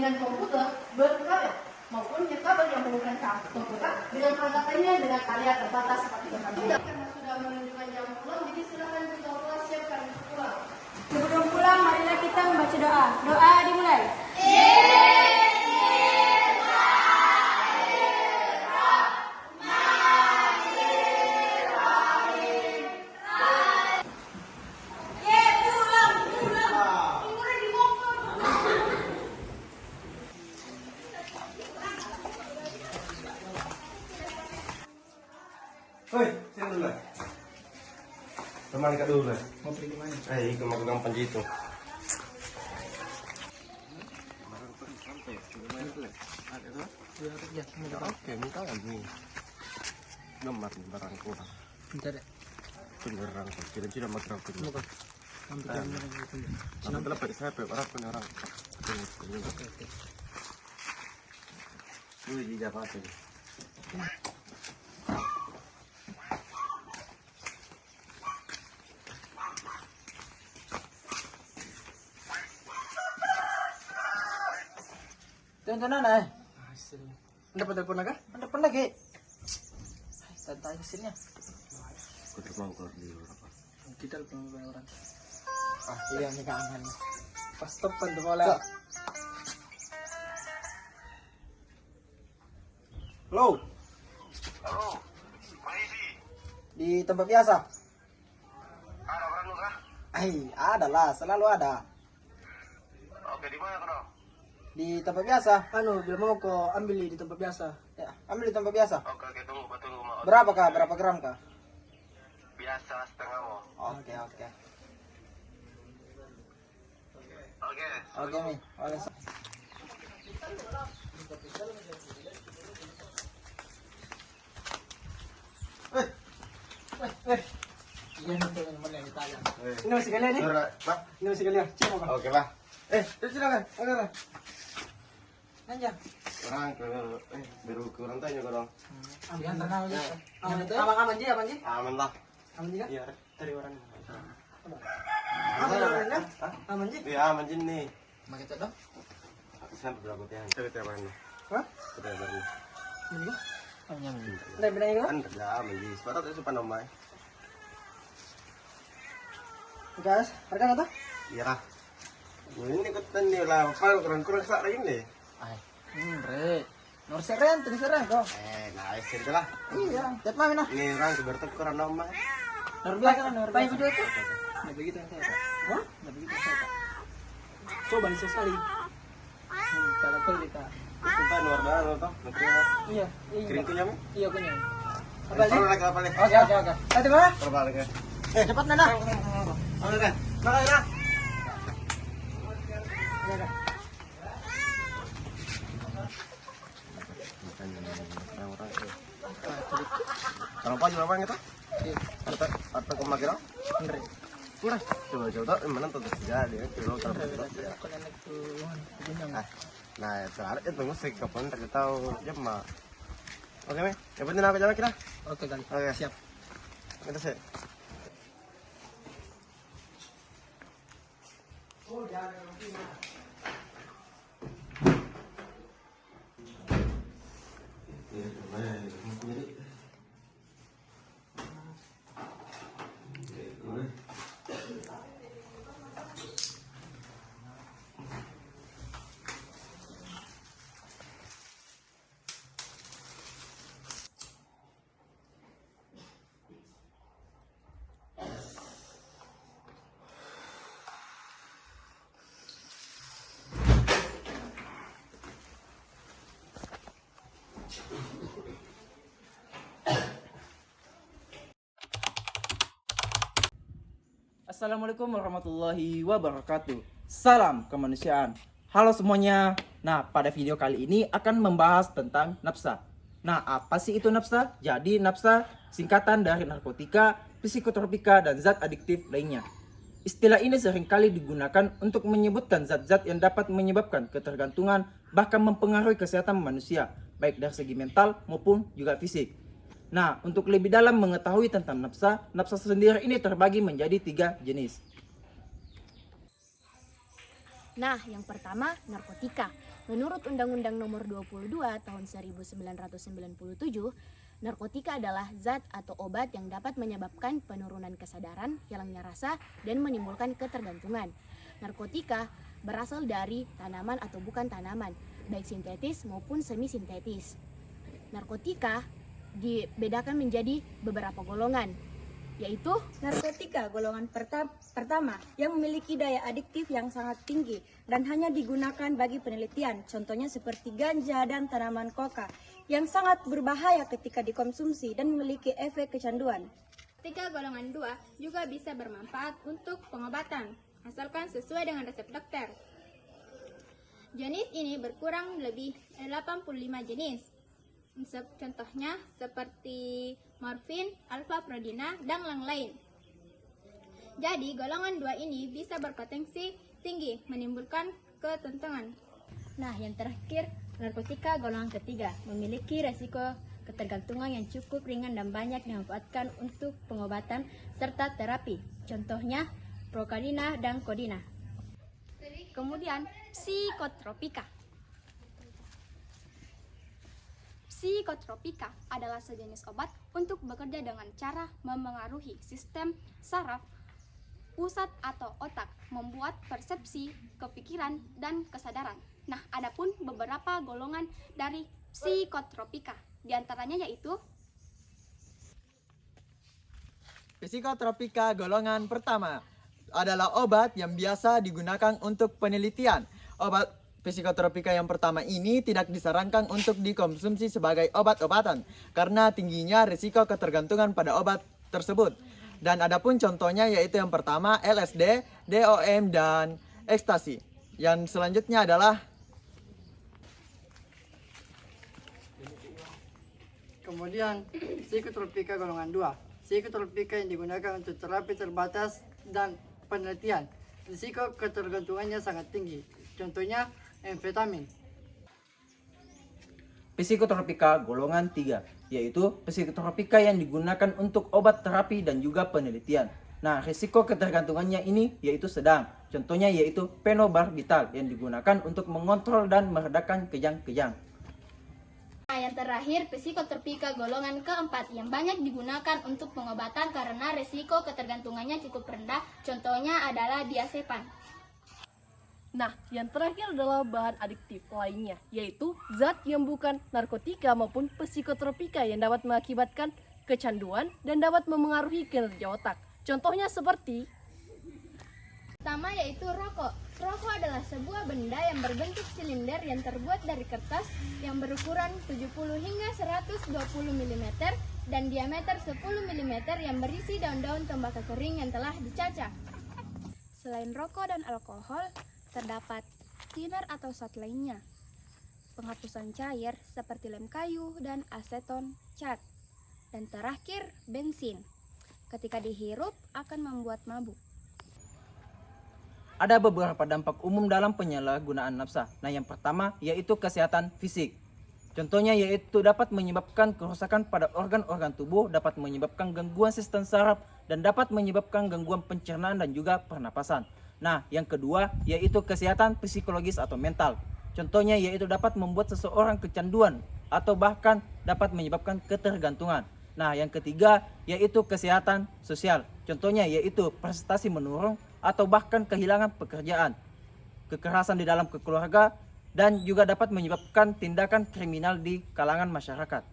dengan komputer berkarya maupun kabel yang menggunakan komputer dengan perangkatannya dengan area terbatas seperti itu. Karena sudah menunjukkan jam pulang, jadi silakan kita mulai siapkan untuk pulang. Sebelum pulang, marilah kita membaca doa. Doa dimulai. Hoi, sini dulu lah. Teman Kak dulu lah. Mau pergi mana? Ke Magelang Panji itu. Oke, minta lagi. Nomor nih barang kurang. Bentar deh. Barang kira-kira magelang pun. Muka. Ambil kamera gitu. Nanti dapat saya orang punya orang. Oke. Lu di Jakarta. Tontonan eh. Dapat telepon lagi? Telepon lagi. Tantang mesinnya. Kau terbang keluar di berapa? Kita telepon beberapa orang. Ah iya nih kangen. Pas telepon tuh bola. Halo. Halo, Maisi. Di tempat biasa. Ada orang lu kah? Ada lah, selalu ada. Oke, di mana kau? Di tempat biasa. Anu, bila mau kau ambil di tempat biasa. Ya, ambil di tempat biasa. Oke, tunggu, mau. Berapa kah? Berapa gram kah? Biasa setengah mau. Oke. Oke. Oke nih. Oleh. Iya nanti mana yang ditanya. Ini masih kalian nih? Pak. Ini masih kalian. Coba Pak. Oke, Pak. Silakan. Agar. Lanjut. Orang ke biru ke orang tanya kau dong. Aman tenang aja. Aman ji, aman ji. Aman lah. Aman ji kan? Iya, dari orang. Aman orangnya? Aman ji. Iya, aman jin nih. Pakai cat dong. Sampai berapa tiang? Saya tiap hari. Hah? Tiap hari. Ini kok? Aman. Udah benar ini kok? Kan kerja aman jin. Sepatutnya itu panomai. Guys, harga kata? Iya lah. Ini ikutan nih lah. Apa kurang sak lagi nih? Bre. Nomor seren, tadi seren kok. Nah, sini lah. Iya, cat mana nah? Ini orang kebertuk kurang nomai. Nomor biasa kan, nomor biasa. Video itu? Nggak begitu yang saya tak. Hah? Nggak begitu yang saya tak. Coba nih sekali. Pada kali kita. Sumpah luar dalam lo toh. Iya. Kirim kunyam. Iya kunyam. Apa sih? Apa lagi? Oke. Tadi mana? Terbalik ya. Cepat Nana. Oke kan. Makasih Nana. Iya. Kalau apa juga bang itu? Atau kemakiran? Enggak. Kurang. Coba mana tuh terjadi ya? Kilo terus. Nah, terakhir itu musik kapan tak tahu jam mah. Oke, me. Yang penting apa jalan kita? Oke kali. Oke. Siap. Kita sih. Assalamualaikum warahmatullahi wabarakatuh. Salam kemanusiaan. Halo semuanya. Nah, pada video kali ini akan membahas tentang nafsa. Nah, apa sih itu nafsa? Jadi nafsa singkatan dari narkotika, psikotropika, dan zat adiktif lainnya. Istilah ini seringkali digunakan untuk menyebutkan zat-zat yang dapat menyebabkan ketergantungan, bahkan mempengaruhi kesehatan manusia, baik dari segi mental maupun juga fisik. Nah, untuk lebih dalam mengetahui tentang nafsa sendiri ini terbagi menjadi 3 jenis. Nah, yang pertama narkotika. Menurut Undang-Undang Nomor 22 Tahun 1997, narkotika adalah zat atau obat yang dapat menyebabkan penurunan kesadaran, hilangnya rasa, dan menimbulkan ketergantungan. Narkotika berasal dari tanaman atau bukan tanaman, baik sintetis maupun semi-sintetis. Narkotika dibedakan menjadi beberapa golongan, yaitu Narkotika golongan pertama yang memiliki daya adiktif yang sangat tinggi dan hanya digunakan bagi penelitian, contohnya seperti ganja dan tanaman koka, yang sangat berbahaya ketika dikonsumsi dan memiliki efek kecanduan. Narkotika golongan 2 juga bisa bermanfaat untuk pengobatan, asalkan sesuai dengan resep dokter. Jenis ini berkurang lebih 85 jenis. Contohnya seperti morfin, alfa-prodina, dan lain-lain. Jadi golongan 2 ini bisa berpotensi tinggi menimbulkan ketergantungan. Nah, yang terakhir, narkotika golongan ketiga memiliki resiko ketergantungan yang cukup ringan dan banyak dimanfaatkan untuk pengobatan serta terapi. Contohnya prokaina dan kodina. Kemudian psikotropika. Psikotropika adalah sejenis obat untuk bekerja dengan cara memengaruhi sistem saraf pusat atau otak, membuat persepsi, kepikiran, dan kesadaran. Nah, adapun beberapa golongan dari psikotropika, diantaranya yaitu Psikotropika golongan pertama adalah obat yang biasa digunakan untuk penelitian. Obat psikotropika yang pertama ini tidak disarankan untuk dikonsumsi sebagai obat-obatan karena tingginya risiko ketergantungan pada obat tersebut. Dan adapun contohnya yaitu yang pertama LSD, DOM, dan ekstasi. Yang selanjutnya adalah kemudian psikotropika golongan 2. Psikotropika yang digunakan untuk terapi terbatas dan penelitian. Risiko ketergantungannya sangat tinggi. Contohnya amfetamin. psikotropika golongan 3, yaitu psikotropika yang digunakan untuk obat terapi dan juga penelitian. Nah, risiko ketergantungannya ini yaitu sedang. Contohnya yaitu phenobarbital yang digunakan untuk mengontrol dan meredakan kejang-kejang. Nah, yang terakhir, psikotropika golongan keempat yang banyak digunakan untuk pengobatan karena risiko ketergantungannya cukup rendah. Contohnya adalah diazepam. Nah, yang terakhir adalah bahan adiktif lainnya, yaitu zat yang bukan narkotika maupun psikotropika yang dapat mengakibatkan kecanduan dan dapat memengaruhi kinerja otak. Contohnya seperti Pertama yaitu rokok. Rokok adalah sebuah benda yang berbentuk silinder yang terbuat dari kertas yang berukuran 70 hingga 120 mm dan diameter 10 mm yang berisi daun-daun tembakau kering yang telah dicacah. Selain rokok dan alkohol, terdapat thinner atau zat lainnya, penghapusan cair seperti lem kayu dan aseton cat. Dan terakhir, bensin. Ketika dihirup akan membuat mabuk. Ada beberapa dampak umum dalam penyalahgunaan nafsa. Nah, yang pertama yaitu kesehatan fisik. Contohnya yaitu dapat menyebabkan kerusakan pada organ-organ tubuh, dapat menyebabkan gangguan sistem saraf, dan dapat menyebabkan gangguan pencernaan dan juga pernapasan. Nah, yang kedua yaitu kesehatan psikologis atau mental. Contohnya yaitu dapat membuat seseorang kecanduan atau bahkan dapat menyebabkan ketergantungan. Nah, yang ketiga yaitu kesehatan sosial. Contohnya yaitu prestasi menurun atau bahkan kehilangan pekerjaan, kekerasan di dalam keluarga, dan juga dapat menyebabkan tindakan kriminal di kalangan masyarakat.